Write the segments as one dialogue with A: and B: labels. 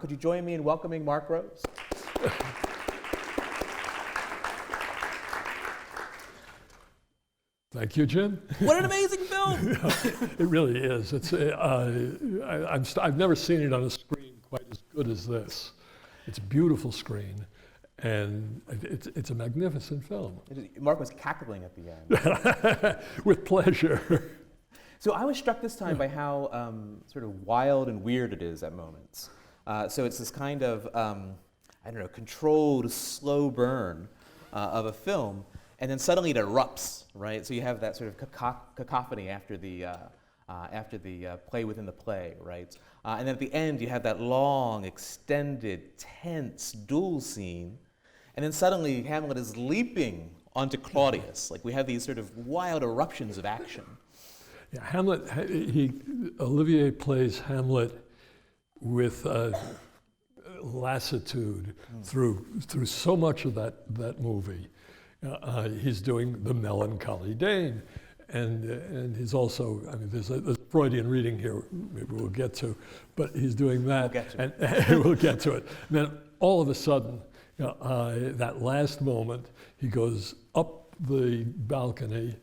A: Could you join me in welcoming Mark Rose?
B: Thank you, Jim.
A: What an amazing film!
B: It really is. I've never seen it on a screen quite as good as this. It's a beautiful screen, and it's a magnificent film.
A: Mark was cackling at the end.
B: With pleasure.
A: So I was struck this time by how sort of wild and weird it is at moments. So it's this kind of, I don't know, controlled, slow burn of a film, and then suddenly it erupts, right? So you have that sort of cacophony after the play within the play, right? And then at the end, you have that long, extended, tense duel scene, and then suddenly Hamlet is leaping onto Claudius. Like we have these sort of wild eruptions of action.
B: Yeah, Hamlet. Olivier plays Hamlet with lassitude through so much of that movie. He's doing the melancholy Dane, and he's also, I mean, there's a Freudian reading here, maybe we'll get to, but he's doing that, we'll get to it. And then all of a sudden, that last moment, he goes up the balcony,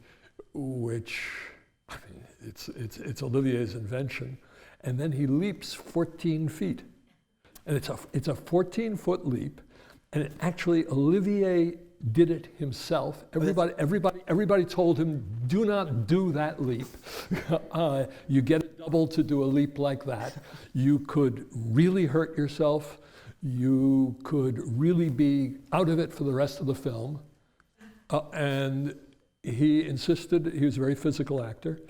B: which, I mean, it's Olivier's invention, and then he leaps 14 feet. And it's a 14-foot leap, and actually Olivier did it himself. Everybody told him, do not do that leap. You get a double to do a leap like that. You could really hurt yourself. You could really be out of it for the rest of the film. And he insisted, he was a very physical actor,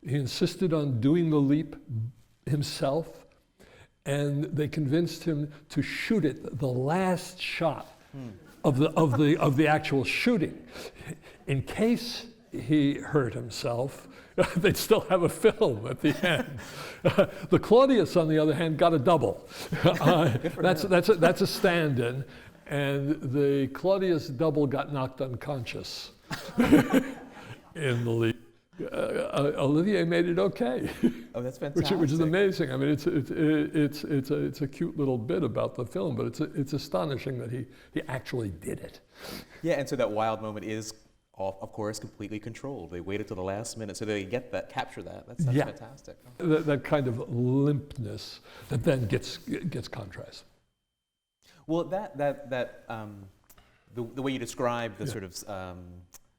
B: he insisted on doing the leap himself, and they convinced him to shoot it, the last shot of the actual shooting. In case he hurt himself, they'd still have a film at the end. The Claudius, on the other hand, got a double. That's a stand-in, and the Claudius double got knocked unconscious in the leap. Olivier made it okay.
A: Oh, that's fantastic.
B: Which is amazing. I mean, it's a cute little bit about the film, but it's astonishing that he actually did it.
A: Yeah, and so that wild moment is, of course, completely controlled. They waited till the last minute so they capture that. That's fantastic.
B: That kind of limpness that then gets contrast.
A: Well, the way you describe the sort of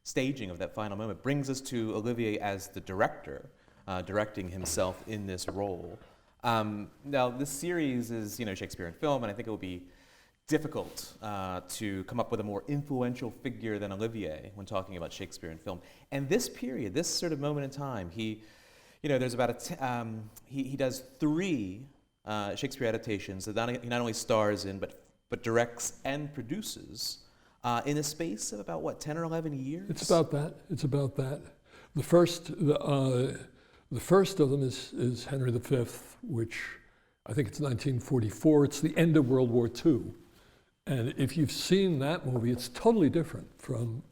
A: staging of that final moment brings us to Olivier as the director, directing himself in this role. Now, this series is, Shakespeare in film, and I think it will be difficult to come up with a more influential figure than Olivier when talking about Shakespeare in film. And this period, this sort of moment in time, there's about he does 3 Shakespeare adaptations that he not only stars in, but directs and produces. In a space of about 10 or 11 years?
B: It's about that. The first of them is Henry V, which I think it's 1944. It's the end of World War II. And if you've seen that movie, it's totally different from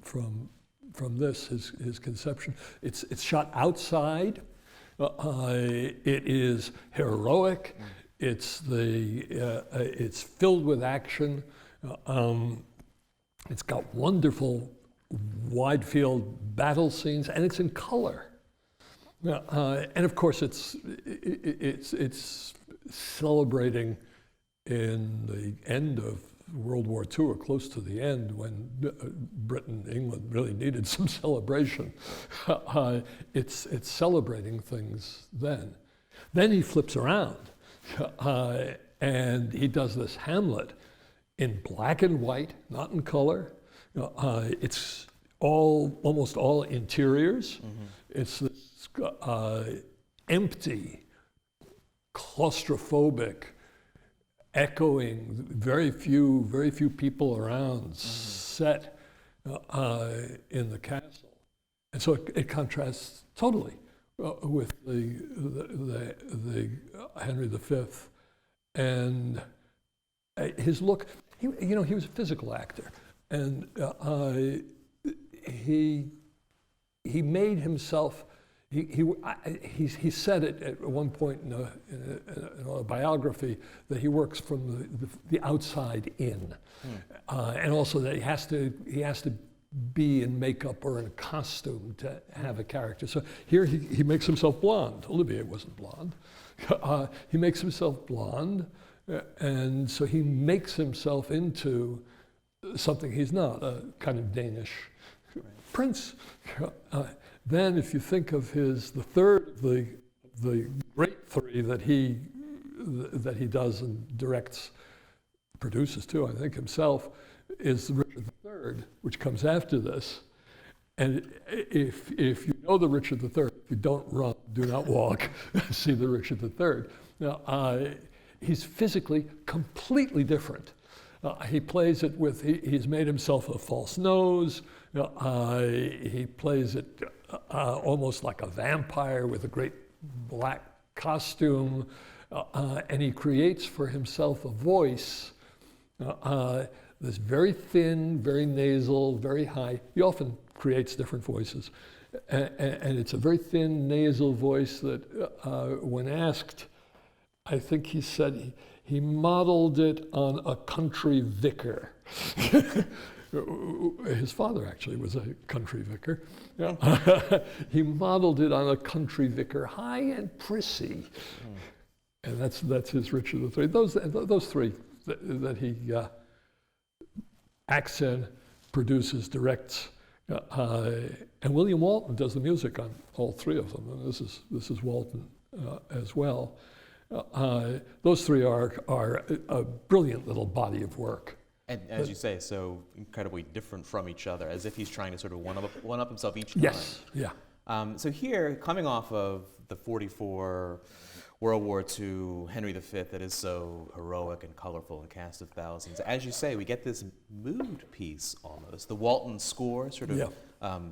B: this, his conception. It's shot outside. It is heroic. It's filled with action. It's got wonderful wide field battle scenes, and it's in color. And of course, it's celebrating in the end of World War II, or close to the end, when Britain, England really needed some celebration. It's celebrating things then. Then he flips around, and he does this Hamlet in black and white, not in color. It's almost all interiors. It's this empty, claustrophobic, echoing, very few people around, set in the castle. And so it contrasts totally with the Henry V. And his look, he was a physical actor, and he made himself, he said it at one point in a biography that he works from the outside in, and also that he has to be in makeup or in a costume to have a character. So here he makes himself blonde. Olivier wasn't blonde. He makes himself blonde, and so he makes himself into something he's not, a kind of Danish prince. Then, if you think of the third, the great three that he does and directs, produces too, I think himself, is Richard III, which comes after this. And if you know the Richard III, if you don't run, do not walk, see the Richard III. Now, he's physically completely different. He plays it with, he's made himself a false nose. He plays it almost like a vampire with a great black costume. And he creates for himself a voice that's very thin, very nasal, very high. He often creates different voices. And it's a very thin, nasal voice that when asked, I think he said he modeled it on a country vicar. His father actually was a country vicar. He modeled it on a country vicar, high and prissy. And that's his Richard III. Those three that he acts in, produces, directs, and William Walton does the music on all three of them. And this is Walton as well. Those three are a brilliant little body of work.
A: And as you say, so incredibly different from each other, as if he's trying to sort of one up himself each time.
B: Yes, yeah.
A: So here, coming off of the 44 World War II Henry V that is so heroic and colorful and cast of thousands, as you say, we get this mood piece almost. The Walton score sort of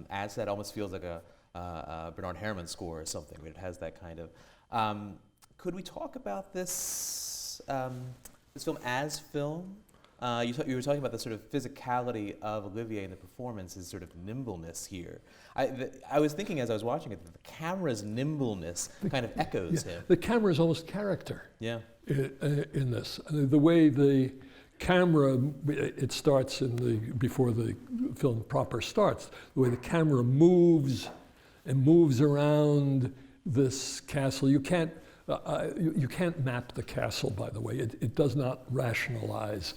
A: adds that, almost feels like a Bernard Herrmann score or something. It has that kind of. Could we talk about this film as film? You were talking about the sort of physicality of Olivier in the performance, his sort of nimbleness here. I was thinking as I was watching it that the camera's nimbleness kind of echoes him.
B: The camera is almost character.
A: Yeah.
B: In this, the way the camera, it starts before the film proper starts. The way the camera moves and moves around this castle. You can't map the castle, by the way. It does not rationalize.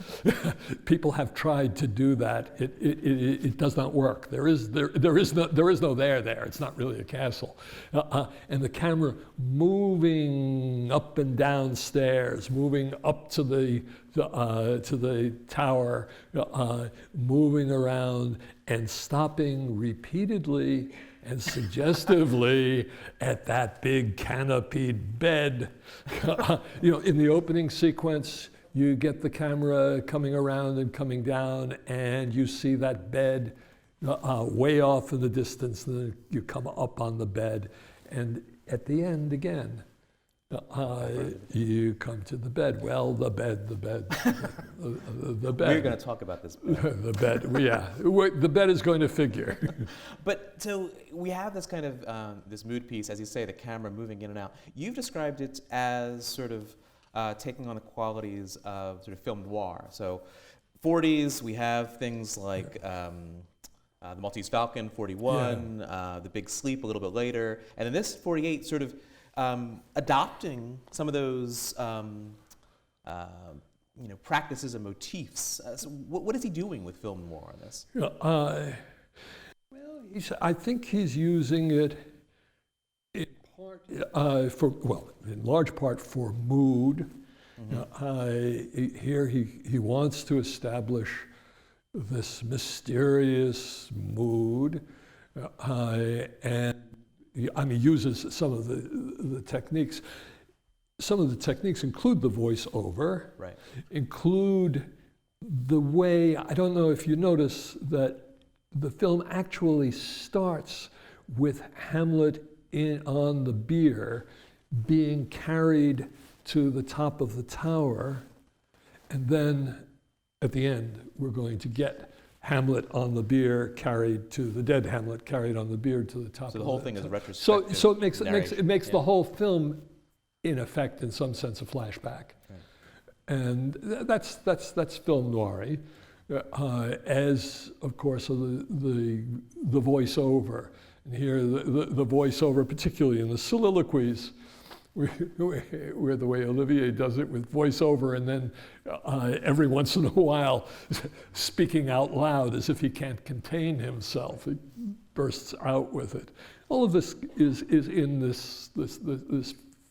B: People have tried to do that. It does not work. There is no there. It's not really a castle. And the camera moving up and down stairs, moving up to the tower, moving around and stopping repeatedly and suggestively at that big canopied bed. In the opening sequence, you get the camera coming around and coming down, and you see that bed way off in the distance, and then you come up on the bed, and at the end again, you come to the bed. Well, the bed. The bed.
A: We're going to talk about this bed.
B: The bed, yeah. The bed is going to figure.
A: But so we have this kind of, this mood piece, as you say, the camera moving in and out. You've described it as sort of taking on the qualities of sort of film noir. So 40s, we have things like the Maltese Falcon, 41, The Big Sleep a little bit later. And in this 48, sort of adopting some of those practices and motifs. So what is he doing with film noir on this?
B: I think he's using it in part in large part for mood. Here he wants to establish this mysterious mood, and he uses some of the techniques. Some of the techniques include the voiceover, include the way, I don't know if you notice that the film actually starts with Hamlet on the bier being carried to the top of the tower, and then at the end we're going to get Hamlet on the bier carried to the dead Hamlet carried on the bier to the top.
A: So
B: of
A: the whole thing is retrospective.
B: So it makes
A: yeah.
B: the whole film, in effect, in some sense, a flashback,
A: Right.
B: and that's film noir, as of course the voiceover, and here the voiceover, particularly in the soliloquies, where the way Olivier does it with voiceover, and then every once in a while speaking out loud as if he can't contain himself, he bursts out with it. All of this is in this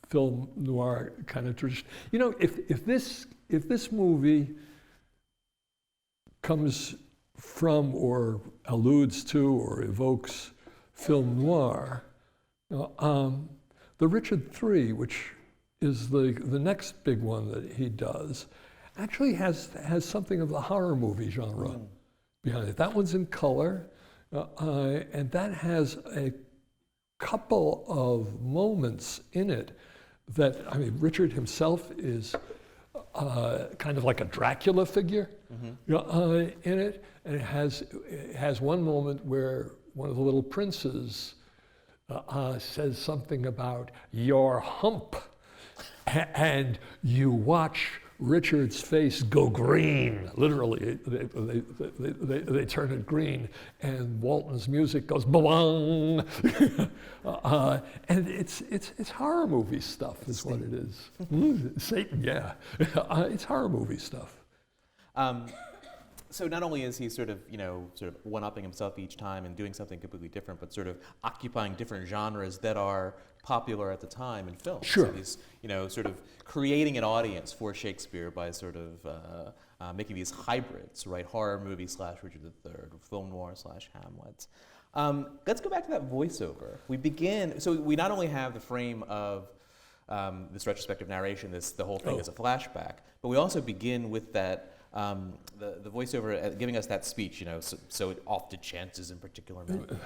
B: film noir kind of tradition. You know, if this movie comes from or alludes to or evokes film noir, the Richard III, which is the next big one that he does, actually has something of the horror movie genre behind it. That one's in color, and that has a couple of moments in it that, I mean, Richard himself is kind of like a Dracula figure in it, and it has one moment where one of the little princes says something about your hump, and you watch Richard's face go green. Literally, they turn it green, and Walton's music goes ba-bong, and it's horror movie stuff, is what it is. Satan, yeah, it's horror movie stuff.
A: So not only is he sort of one-upping himself each time and doing something completely different, but sort of occupying different genres that are popular at the time in film.
B: Sure.
A: So he's, sort of creating an audience for Shakespeare by sort of making these hybrids, right? Horror movie / Richard III, film noir / Hamlet. Let's go back to that voiceover. So we not only have the frame of this retrospective narration, the whole thing is a flashback, but we also begin with that the voiceover giving us that speech, so it often chances in particular manner.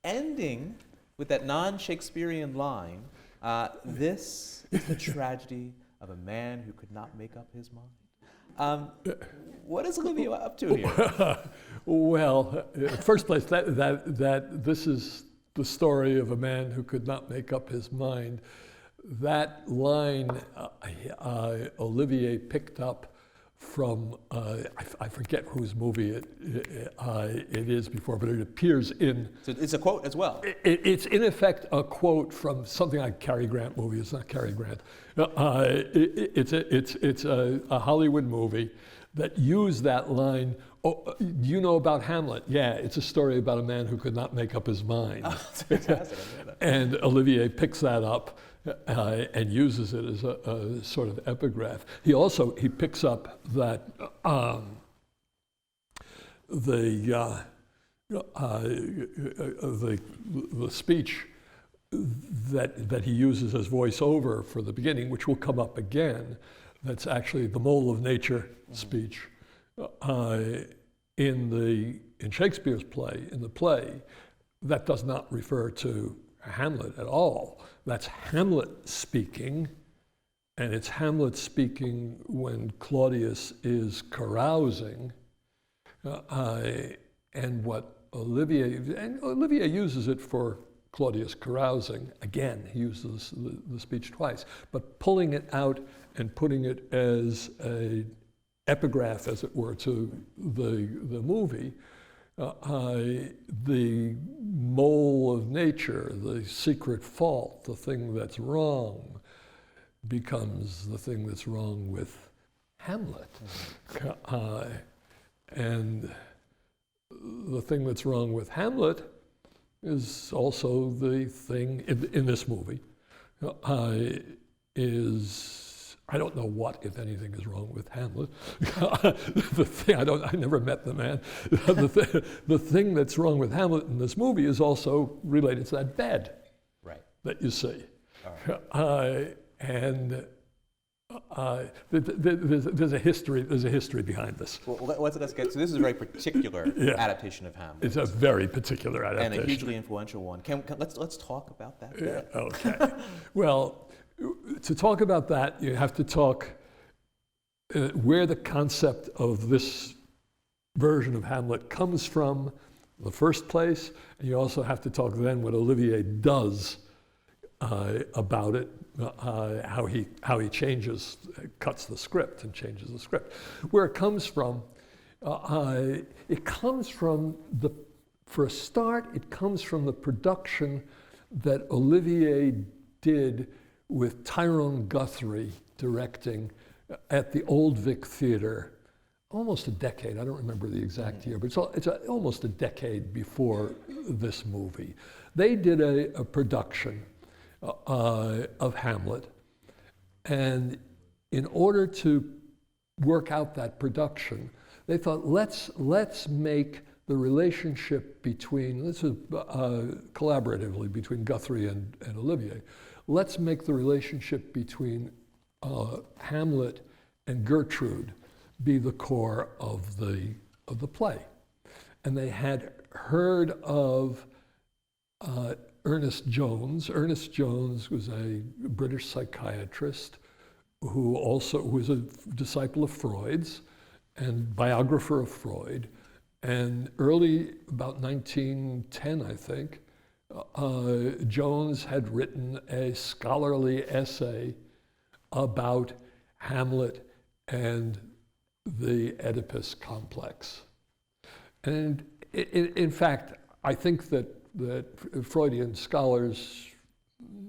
A: Ending with that non-Shakespearean line, this is the tragedy of a man who could not make up his mind. What is Olivier up to here?
B: Well, in the first place, that this is the story of a man who could not make up his mind. That line Olivier picked up from, I forget whose movie it is before, but it appears in...
A: So it's a quote as well.
B: It's in effect a quote from something like Cary Grant movie. It's not Cary Grant. It's a Hollywood movie that used that line. Oh, you know about Hamlet? Yeah, it's a story about a man who could not make up his mind.
A: Oh, that's fantastic.
B: And Olivier picks that up and uses it as a sort of epigraph. He picks up that the speech that he uses as voiceover for the beginning, which will come up again. That's actually the Mole of Nature speech in Shakespeare's play. In the play, that does not refer to Hamlet at all. That's Hamlet speaking, and it's Hamlet speaking when Claudius is carousing, and what Olivier uses it for Claudius carousing. Again, he uses the speech twice, but pulling it out and putting it as an epigraph, as it were, to the movie. The mole of nature, the secret fault, the thing that's wrong, becomes the thing that's wrong with Hamlet. And the thing that's wrong with Hamlet is also the thing in this movie, I don't know what, if anything, is wrong with Hamlet. The thing, I never met the man. The thing that's wrong with Hamlet in this movie is also related to that bed,
A: right,
B: that you see.
A: Right.
B: There's a history behind this.
A: Well, let's get. So this is a very particular adaptation of Hamlet.
B: It's a very particular adaptation,
A: and a hugely influential one. Let's talk about that.
B: Yeah, okay. Well, to talk about that, you have to talk where the concept of this version of Hamlet comes from in the first place, and you also have to talk then what Olivier does about it, how he changes, cuts the script and changes the script. Where it comes from for a start, it comes from the production that Olivier did with Tyrone Guthrie directing at the Old Vic Theatre almost a decade, I don't remember the exact year, but it's almost a decade before this movie. They did a production of Hamlet, and in order to work out that production, they thought, let's make the relationship between, this is collaboratively between Guthrie and Olivier, let's make the relationship between Hamlet and Gertrude be the core of the play. And they had heard of Ernest Jones. Ernest Jones was a British psychiatrist who was a disciple of Freud's and biographer of Freud. And early, about 1910, I think, Jones had written a scholarly essay about Hamlet and the Oedipus complex. And in fact, I think that Freudian scholars,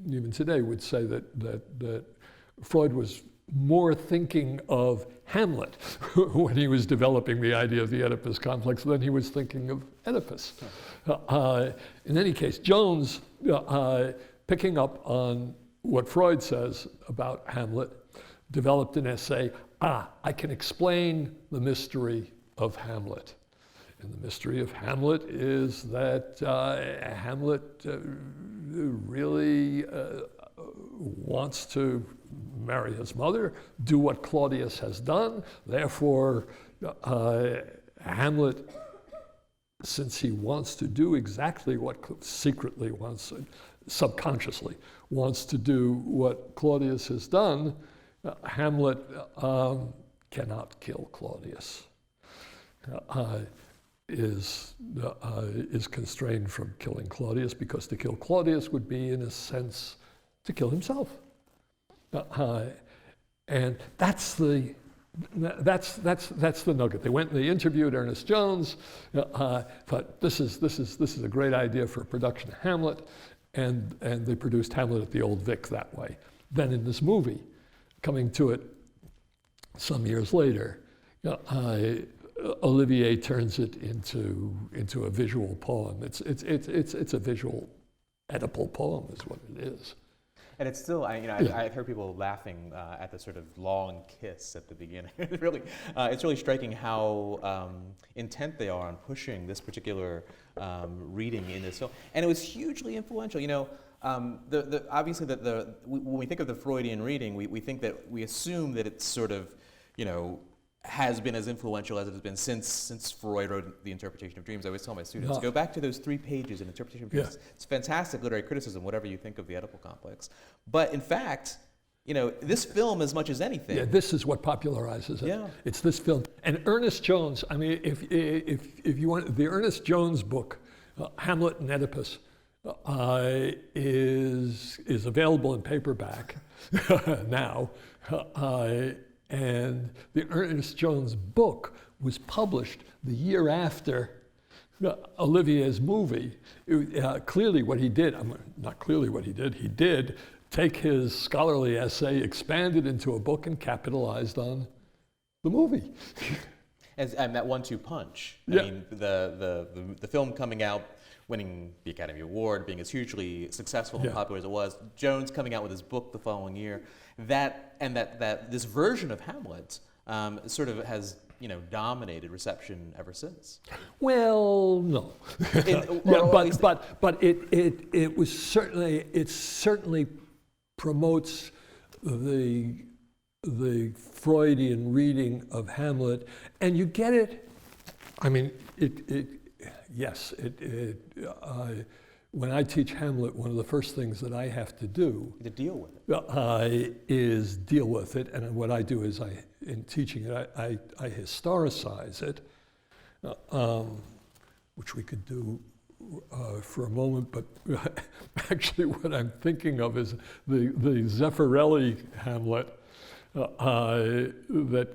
B: even today, would say that Freud was more thinking of Hamlet when he was developing the idea of the Oedipus complex than he was thinking of Oedipus. In any case, Jones, picking up on what Freud says about Hamlet, developed an essay, I can explain the mystery of Hamlet. And the mystery of Hamlet is that Hamlet really wants to marry his mother, do what Claudius has done. Therefore, Hamlet, since he wants to do exactly what secretly wants, subconsciously wants to do what Claudius has done, Hamlet cannot kill Claudius. Is constrained from killing Claudius, because to kill Claudius would be, in a sense, to kill himself. And that's the nugget. They went and they interviewed Ernest Jones, thought this is a great idea for a production of Hamlet, and they produced Hamlet at the Old Vic that way. Then in this movie, coming to it some years later, Olivier turns it into a visual poem. It's a visual Oedipal poem, is what it is.
A: And it's still, I've heard people laughing at the sort of long kiss at the beginning. It's really striking how intent they are on pushing this particular reading in this film. And it was hugely influential. Obviously, when we think of the Freudian reading, we assume that it's sort of, has been as influential as it has been since Freud wrote The Interpretation of Dreams. I always tell my students, go back to those 3 pages in Interpretation of Dreams. Yeah. It's fantastic literary criticism, whatever you think of the Oedipal complex. But in fact, this film, as much as anything. Yeah,
B: this is what popularizes it. Yeah. It's this film. And Ernest Jones, if you want, the Ernest Jones book, Hamlet and Oedipus, is available in paperback now. And the Ernest Jones book was published the year after Olivier's movie. Clearly what he did, not clearly what he did take his scholarly essay, expand it into a book, and capitalized on the movie.
A: And that 1-2 punch.
B: Yeah.
A: I mean, the film coming out, winning the Academy Award, being as hugely successful and popular as it was, Jones coming out with his book the following year, that this version of Hamlet sort of has dominated reception ever since.
B: Well, no. But it was certainly promotes the Freudian reading of Hamlet, and you get it. I mean, yes. When I teach Hamlet, one of the first things that I have to do
A: to deal with it
B: is deal with it. And what I do is, in teaching it, I historicize it. which we could do for a moment, but actually what I'm thinking of is the Zeffirelli Hamlet that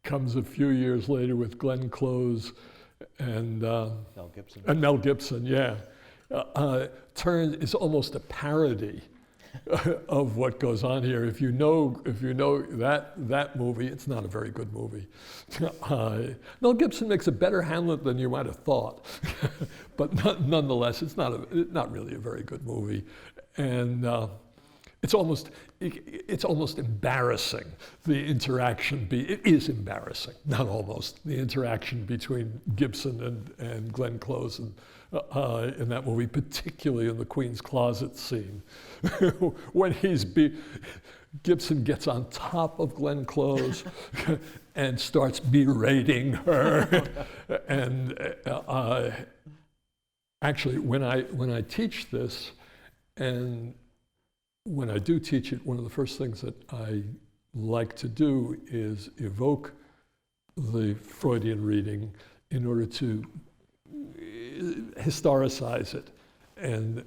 B: comes a few years later with Glenn Close and Mel Gibson, yeah. Is almost a parody of what goes on here. If you know that movie, it's not a very good movie. Mel Gibson makes a better Hamlet than you might have thought, but nonetheless, it's not really a very good movie, and it's almost embarrassing. The interaction it is embarrassing, not almost. The interaction between Gibson and Glenn Close in that movie, particularly in the Queen's Closet scene, when Gibson gets on top of Glenn Close and starts berating her. And actually, when I teach this, and when I do teach it, one of the first things that I like to do is evoke the Freudian reading in order to historicize it and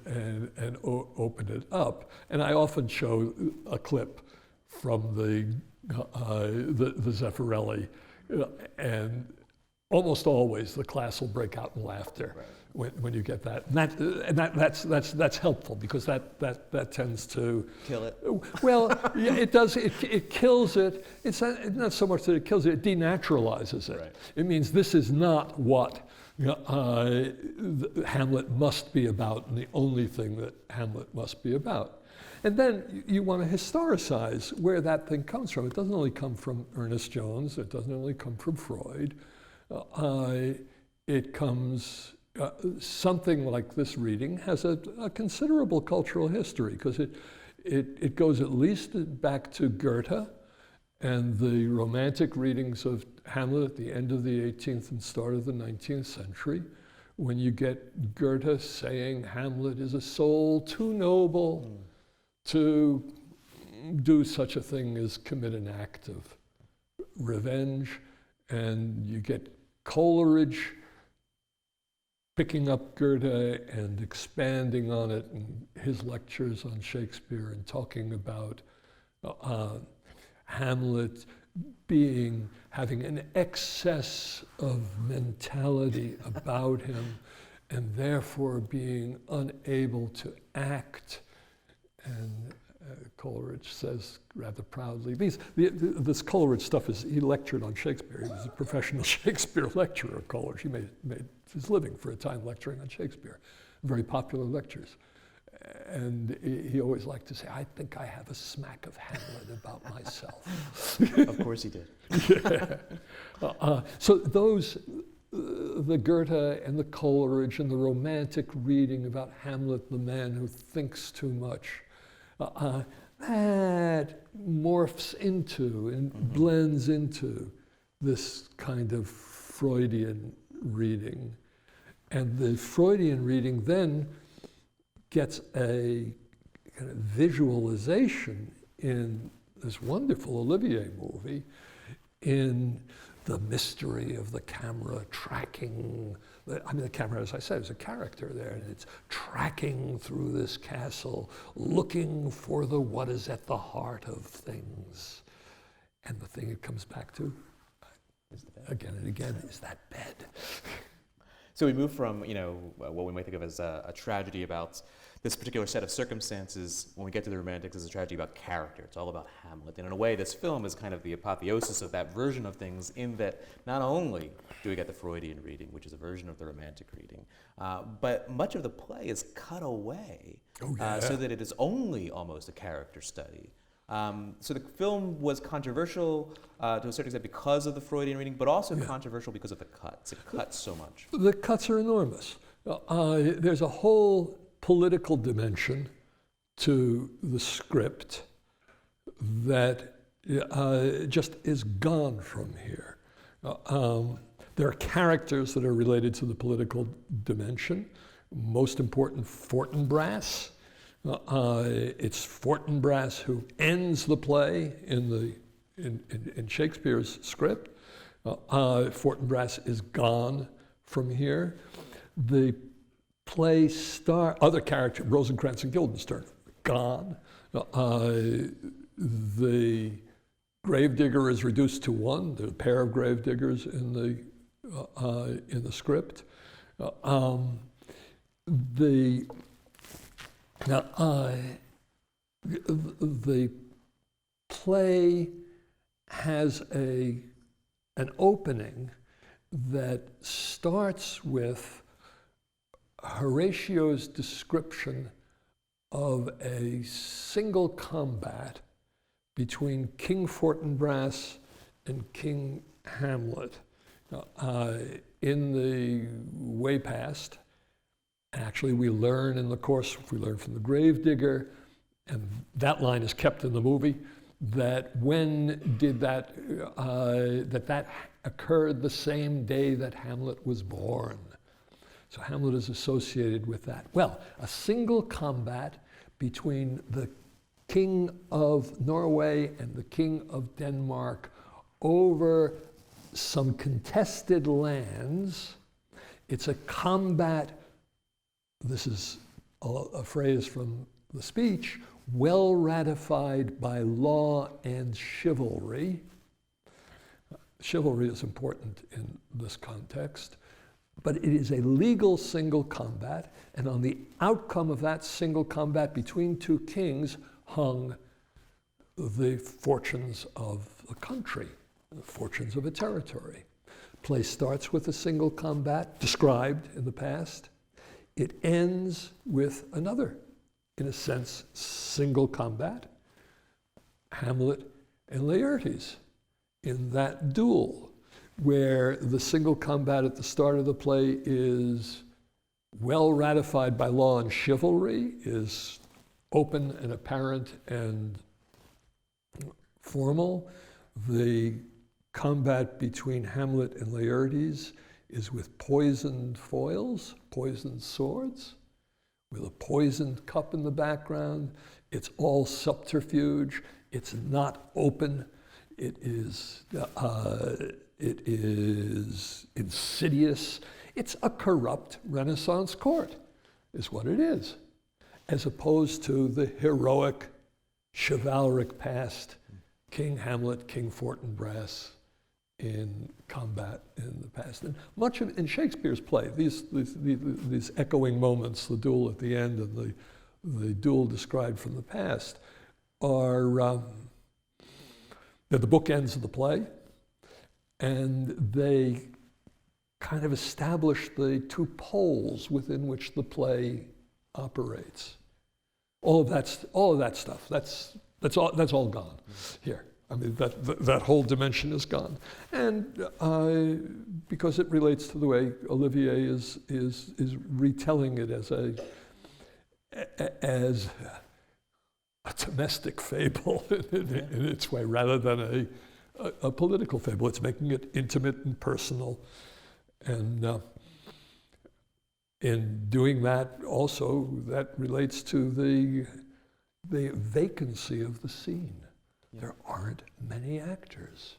B: open it up. And I often show a clip from the Zeffirelli, and almost always the class will break out in laughter. Right. When you get that, and that's helpful, because that tends to
A: kill it.
B: Well, yeah, it does. It kills it. It's not so much that it kills it; it denaturalizes it. Right. It means this is not what Hamlet must be about, and the only thing that Hamlet must be about. And then you want to historicize where that thing comes from. It doesn't only come from Ernest Jones. It doesn't only come from Freud. It comes. Something like this reading has a considerable cultural history, because it goes at least back to Goethe and the Romantic readings of Hamlet at the end of the 18th and start of the 19th century, when you get Goethe saying Hamlet is a soul too noble to do such a thing as commit an act of revenge, and you get Coleridge picking up Goethe and expanding on it in his lectures on Shakespeare, and talking about Hamlet having an excess of mentality about him, and therefore being unable to act. And Coleridge says rather proudly, this Coleridge stuff he lectured on Shakespeare. He was a professional Shakespeare lecturer, Coleridge. He made his living for a time lecturing on Shakespeare, very popular lectures. And he always liked to say, I think I have a smack of Hamlet about myself.
A: Of course he did.
B: Yeah. So those, the Goethe and the Coleridge and the Romantic reading about Hamlet, the man who thinks too much, that morphs into and blends into this kind of Freudian reading. And the Freudian reading then gets a kind of visualization in this wonderful Olivier movie, in the mystery of the camera tracking. The camera, as I said, is a character there, and it's tracking through this castle, looking for what is at the heart of things. And the thing it comes back to, again and again, is that bed.
A: So we move from, what we might think of as a tragedy about this particular set of circumstances. When we get to the Romantics, it's a tragedy about character. It's all about Hamlet. And in a way, this film is kind of the apotheosis of that version of things, in that not only do we get the Freudian reading, which is a version of the Romantic reading, but much of the play is cut away so that it is only almost a character study. So the film was controversial to a certain extent because of the Freudian reading, but also controversial because of the cuts. It cuts so much.
B: The cuts are enormous. There's a whole political dimension to the script that just is gone from here. There are characters that are related to the political dimension. Most important, Fortinbras. It's Fortinbras who ends the play in Shakespeare's script. Fortinbras is gone from here. The play other character, Rosencrantz and Guildenstern, gone. The gravedigger is reduced to one. There are a pair of gravediggers in the script. The play has an opening that starts with Horatio's description of a single combat between King Fortinbras and King Hamlet in the way past. Actually, we learn in the course, we learn from the gravedigger, and that line is kept in the movie, that when did that occurred the same day that Hamlet was born. So Hamlet is associated with that. Well, a single combat between the King of Norway and the King of Denmark over some contested lands. It's a combat, this is a phrase from the speech, well ratified by law and chivalry. Chivalry is important in this context, but it is a legal single combat, and on the outcome of that single combat between two kings hung the fortunes of the country, the fortunes of a territory. Play starts with a single combat described in the past. It ends with another, in a sense, single combat, Hamlet and Laertes, in that duel, where the single combat at the start of the play is well ratified by law and chivalry, is open and apparent and formal. The combat between Hamlet and Laertes is with poisoned foils, poisoned swords, with a poisoned cup in the background. It's all subterfuge. It's not open. It is insidious. It's a corrupt Renaissance court, is what it is, as opposed to the heroic, chivalric past, King Hamlet, King Fortinbras, in combat in the past. And much of in Shakespeare's play, these echoing moments, the duel at the end and the duel described from the past, are they're the bookends of the play, and they kind of establish the two poles within which the play operates. All of that stuff. That's all gone here. I mean, that whole dimension is gone, and because it relates to the way Olivier is retelling it as a domestic fable in its way, rather than a political fable. It's making it intimate and personal, and in doing that, also that relates to the vacancy of the scene. There aren't many actors.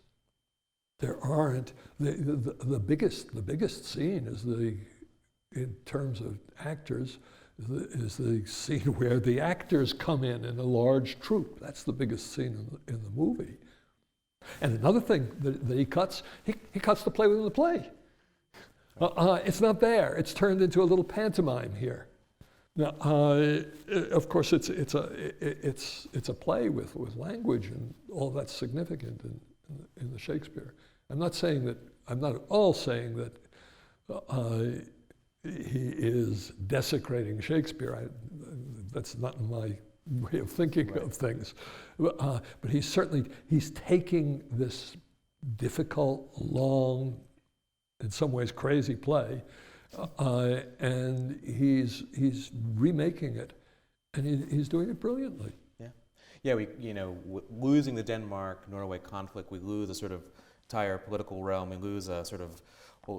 B: There aren't, the biggest scene is in terms of actors, is the scene where the actors come in a large troupe. That's the biggest scene in the movie. And another thing that he cuts the play within the play. It's not there. It's turned into a little pantomime here. Now, of course, it's a play with language, and all that's significant in the Shakespeare. I'm not at all saying that he is desecrating Shakespeare. That's not my way of thinking of things. But he's taking this difficult, long, in some ways crazy play, and he's remaking it, and he's doing it brilliantly.
A: Yeah, we losing the Denmark-Norway conflict, we lose a sort of entire political realm. We lose a sort of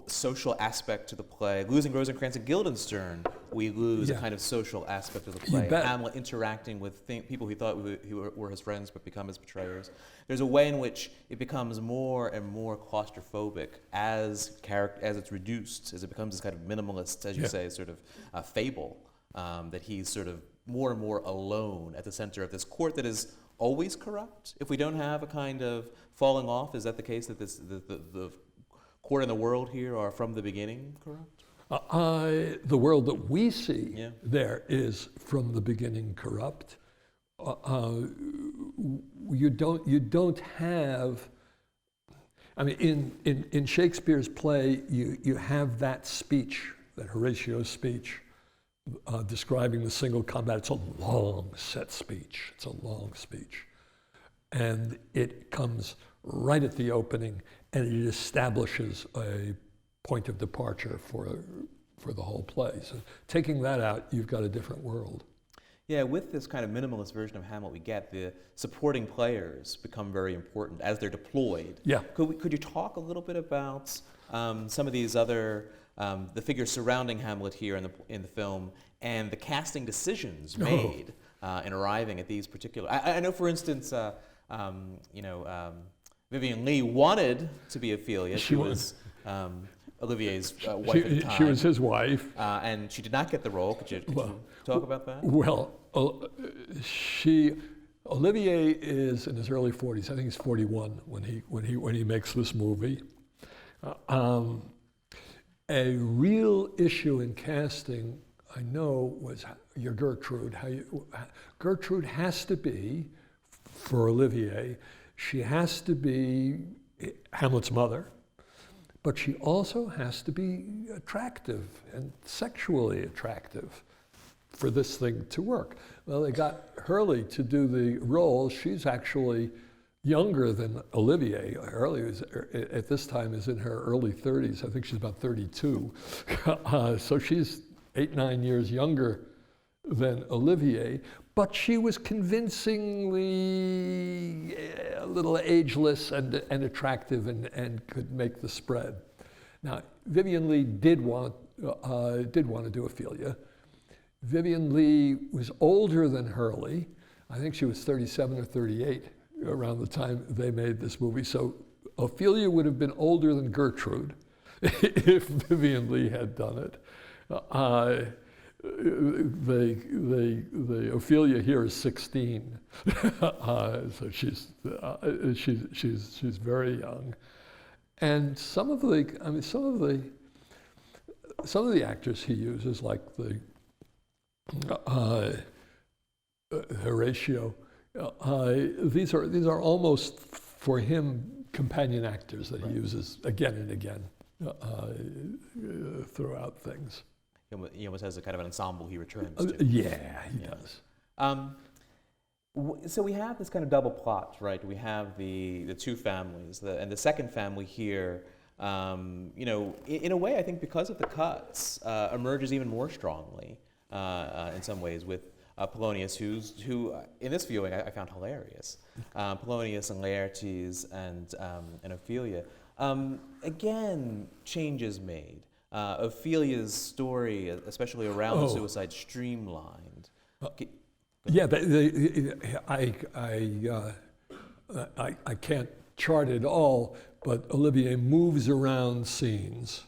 A: social aspect to the play. Losing Rosencrantz and Guildenstern, we lose a kind of social aspect of the play. Hamlet interacting with people he thought were his friends but become his betrayers. There's a way in which it becomes more and more claustrophobic as it's reduced, as it becomes this kind of minimalist, as you say, sort of fable, that he's sort of more and more alone at the center of this court that is always corrupt. If we don't have a kind of falling off, is that the case that the court and the world here are from the beginning corrupt?
B: The world that we see there is from the beginning corrupt. You don't have. I mean, in Shakespeare's play, you have that speech, that Horatio's speech, describing the single combat. It's a long set speech. It's a long speech, and it comes right at the opening, and it establishes a point of departure for the whole play. So taking that out, you've got a different world.
A: Yeah, with this kind of minimalist version of Hamlet we get, the supporting players become very important as they're deployed.
B: Yeah.
A: Could you talk a little bit about some of these other, the figures surrounding Hamlet here in the film, and the casting decisions made in arriving at these particular... I know, for instance, Vivien Leigh wanted to be Ophelia. She was Olivier's wife at the time.
B: She was his wife.
A: And she did not get the role. Could you talk about that?
B: Well, Olivier is in his early 40s. I think he's 41 when he makes this movie. A real issue in casting, I know, was your Gertrude. Gertrude has to be, for Olivier, she has to be Hamlet's mother, but she also has to be attractive and sexually attractive for this thing to work. Well, they got Hurley to do the role. She's actually younger than Olivier. Hurley at this time is in her early 30s. I think she's about 32. So she's 8-9 years younger than Olivier, but she was convincingly a little ageless and attractive and could make the spread. Now, Vivien Leigh did want to do Ophelia. Vivien Leigh was older than Hurley. I think she was 37 or 38 around the time they made this movie. So Ophelia would have been older than Gertrude if Vivien Leigh had done it. The Ophelia here is 16, so she's very young, and some of the actors he uses, like the Horatio, these are almost for him companion actors that he uses again and again throughout things.
A: He almost has a kind of an ensemble he returns to.
B: Yeah, he does.
A: So we have this kind of double plot, right? We have the two families, and the second family here, in a way, I think because of the cuts, emerges even more strongly in some ways with Polonius, who in this viewing I found hilarious. Polonius and Laertes and Ophelia. Again, changes made. Ophelia's story, especially around the suicide, streamlined.
B: Yeah, I can't chart it all, but Olivier moves around scenes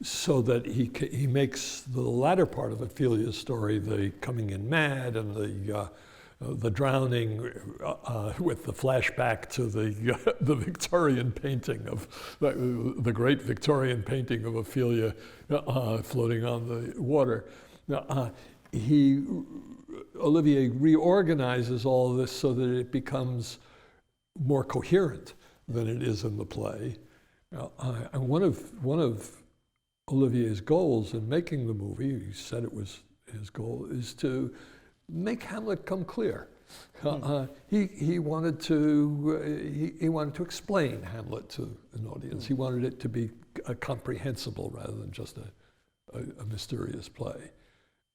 B: so that he makes the latter part of Ophelia's story, the coming in mad and the drowning, with the flashback to the Victorian painting of the great Victorian painting of Ophelia floating on the water. Olivier reorganizes all of this so that it becomes more coherent than it is in the play. And one of Olivier's goals in making the movie, he said it was his goal, is to make Hamlet come clear. He wanted to explain Hamlet to an audience. He wanted it to be comprehensible rather than just a mysterious play.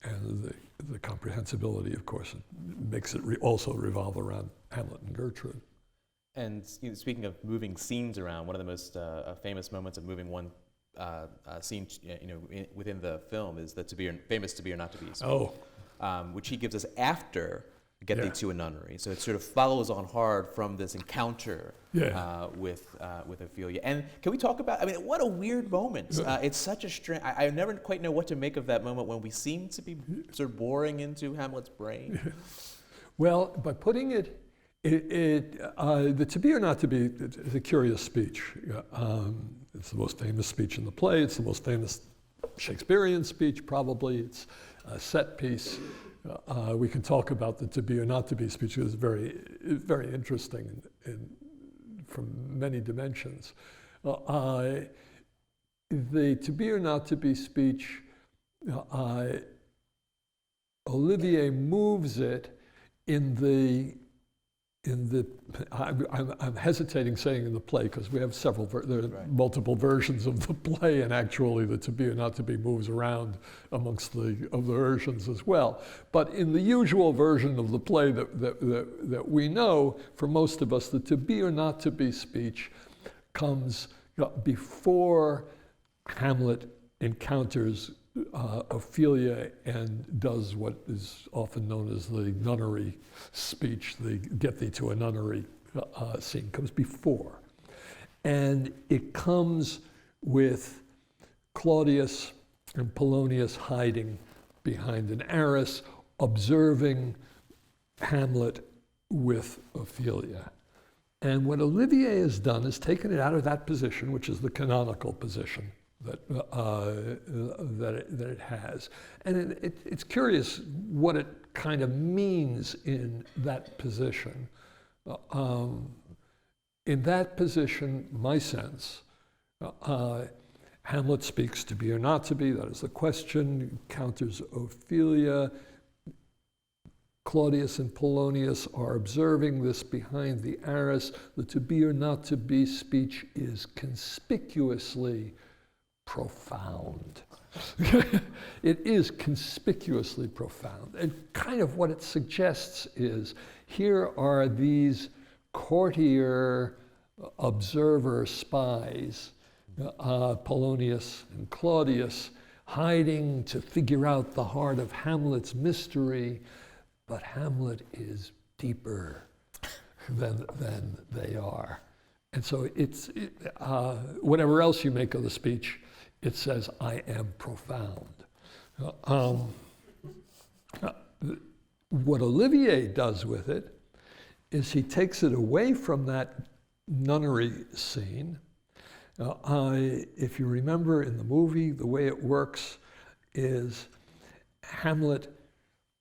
B: And the comprehensibility, of course, makes it also revolve around Hamlet and Gertrude.
A: And speaking of moving scenes around, one of the most famous moments of moving one scene, within the film is the famous "To Be or Not to Be" speech, which he gives us after "Get Thee to a Nunnery." So it sort of follows on hard from this encounter with Ophelia. And can we talk about? I mean, what a weird moment! It's such a strange. I never quite know what to make of that moment when we seem to be sort of boring into Hamlet's brain.
B: Well, by putting it. The "To Be or Not to Be" is a curious speech. It's the most famous speech in the play. It's the most famous Shakespearean speech, probably. It's a set piece. We can talk about the "To Be or Not to Be" speech. It's very, very interesting from many dimensions. The "To Be or Not to Be" speech, Olivier moves it in the I'm hesitating saying in the play because we have there are multiple versions of the play, and actually the "To Be or Not to Be" moves around amongst the versions as well. But in the usual version of the play that we know, for most of us, the "To Be or Not to Be" speech comes before Hamlet encounters Ophelia and does what is often known as the nunnery speech, the "Get Thee to a Nunnery" scene, comes before. And it comes with Claudius and Polonius hiding behind an arras, observing Hamlet with Ophelia. And what Olivier has done is taken it out of that position, which is the canonical position that it has. And it's curious what it kind of means in that position. In that position, my sense, Hamlet speaks "To Be or Not to Be," that is the question, encounters Ophelia. Claudius and Polonius are observing this behind the arras. The "To Be or Not to Be" speech is conspicuously profound. It is conspicuously profound. And kind of what it suggests is, here are these courtier observer spies, Polonius and Claudius, hiding to figure out the heart of Hamlet's mystery, but Hamlet is deeper than they are. And so whatever else you make of the speech, it says, "I am profound." What Olivier does with it is he takes it away from that nunnery scene. If you remember in the movie, the way it works is Hamlet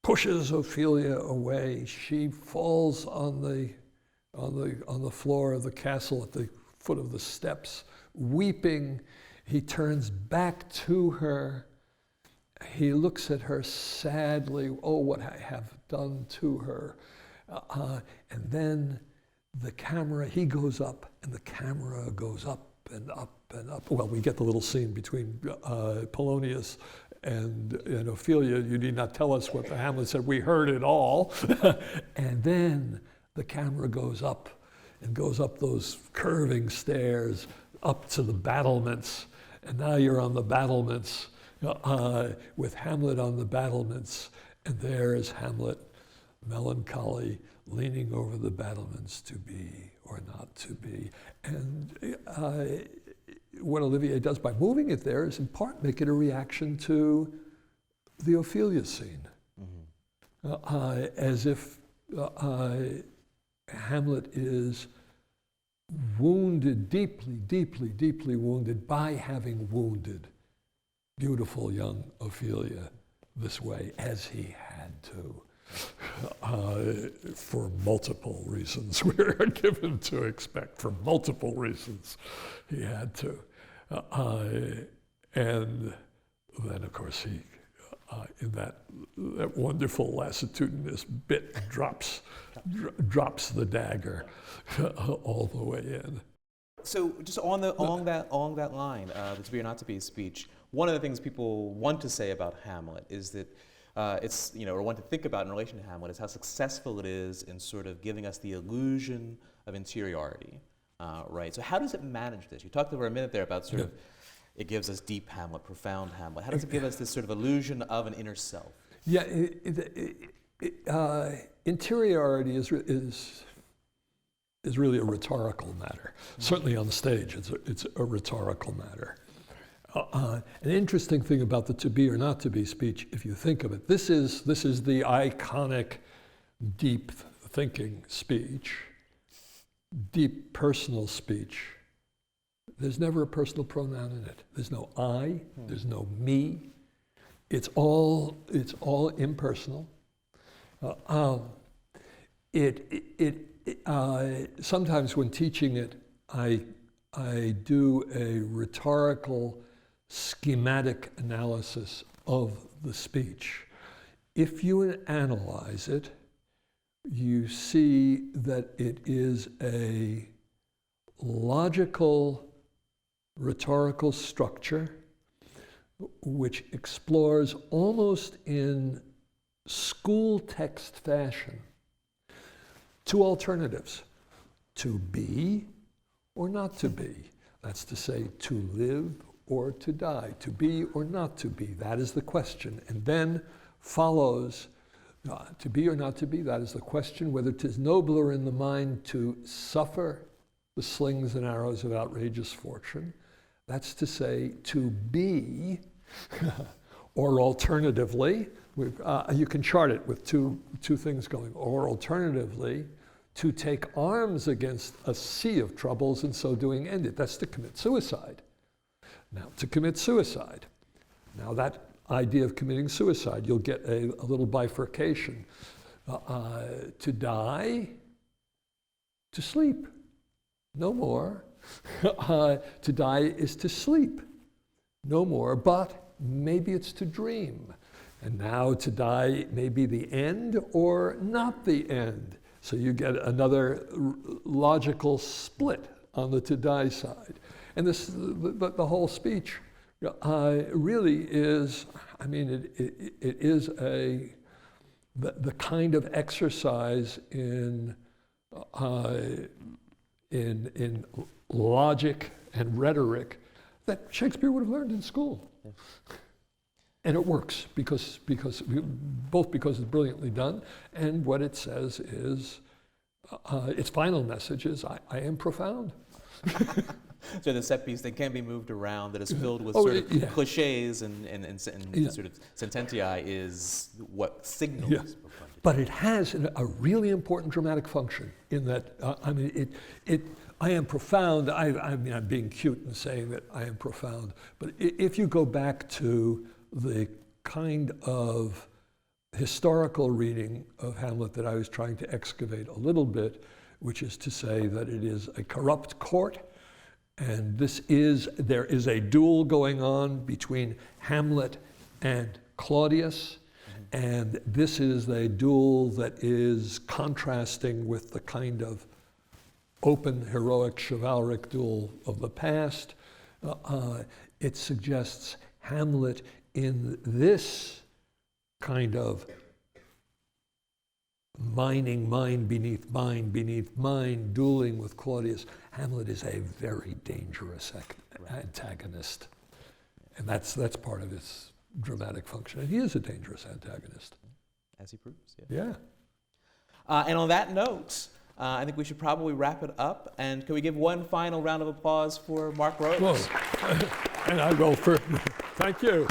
B: pushes Ophelia away. She falls on the floor of the castle at the foot of the steps, weeping. He turns back to her. He looks at her sadly. "Oh, what I have done to her." And then he goes up, and the camera goes up and up and up. Well, we get the little scene between Polonius and Ophelia. "You need not tell us what the Hamlet said. We heard it all." And then the camera goes up and goes up those curving stairs up to the battlements. And now you're on the battlements with Hamlet on the battlements. And there is Hamlet, melancholy, leaning over the battlements, "To be or not to be." And what Olivier does by moving it there is in part make it a reaction to the Ophelia scene. As if Hamlet is wounded, deeply, deeply, deeply wounded by having wounded beautiful young Ophelia this way, as he had to, for multiple reasons we're given to expect. For multiple reasons he had to. And then, of course, he, in that wonderful lassitudinous bit, drops the dagger all the way in.
A: So just along that line, the "To Be or Not to Be" speech, one of the things people want to say about Hamlet is that or want to think about in relation to Hamlet is how successful it is in sort of giving us the illusion of interiority, right? So how does it manage this? You talked for a minute there about sort of, it gives us deep Hamlet, profound Hamlet. How does it give us this sort of illusion of an inner self?
B: Yeah, interiority is really a rhetorical matter. Certainly on the stage, it's a rhetorical matter. An interesting thing about the to be or not to be speech, if you think of it, this is the iconic deep thinking speech, deep personal speech. There's never a personal pronoun in it. There's no I, there's no me. It's all impersonal. Sometimes when teaching it, I do a rhetorical schematic analysis of the speech. If you analyze it, you see that it is a logical rhetorical structure which explores almost in school text fashion two alternatives: to be or not to be. That's to say, to live or to die, to be or not to be. That is the question. And then follows to be or not to be. That is the question whether 'tis nobler in the mind to suffer the slings and arrows of outrageous fortune. That's to say, to be, or alternatively, you can chart it with two things going, or alternatively, to take arms against a sea of troubles and so doing end it. That's to commit suicide. Now, to commit suicide. Now, that idea of committing suicide, you'll get a little bifurcation. To die, to sleep. No more. To die is to sleep. No more, but maybe it's to dream. And now to die may be the end or not the end. So you get another logical split on the to die side. And this, the whole speech really is, I mean, it is the kind of exercise in logic and rhetoric that Shakespeare would have learned in school. Yeah. And it works because it's brilliantly done, and what it says is, its final message is, I am profound.
A: So the set piece that can be moved around, that is filled with sort of cliches and sort of sententiae, is what signals profundity.
B: But it has a really important dramatic function in that, I am profound. I mean, I'm being cute in saying that I am profound. But if you go back to the kind of historical reading of Hamlet that I was trying to excavate a little bit, which is to say that it is a corrupt court, and there is a duel going on between Hamlet and Claudius, and this is a duel that is contrasting with the kind of open, heroic, chivalric duel of the past. It suggests Hamlet in this kind of mining mind beneath mind, dueling with Claudius. Hamlet is a very dangerous antagonist. And that's part of his dramatic function. And he is a dangerous antagonist.
A: As he proves,
B: Yeah.
A: And on that note, I think we should probably wrap it up. And can we give one final round of applause for Mark Rose?
B: Whoa. And I will for, thank you.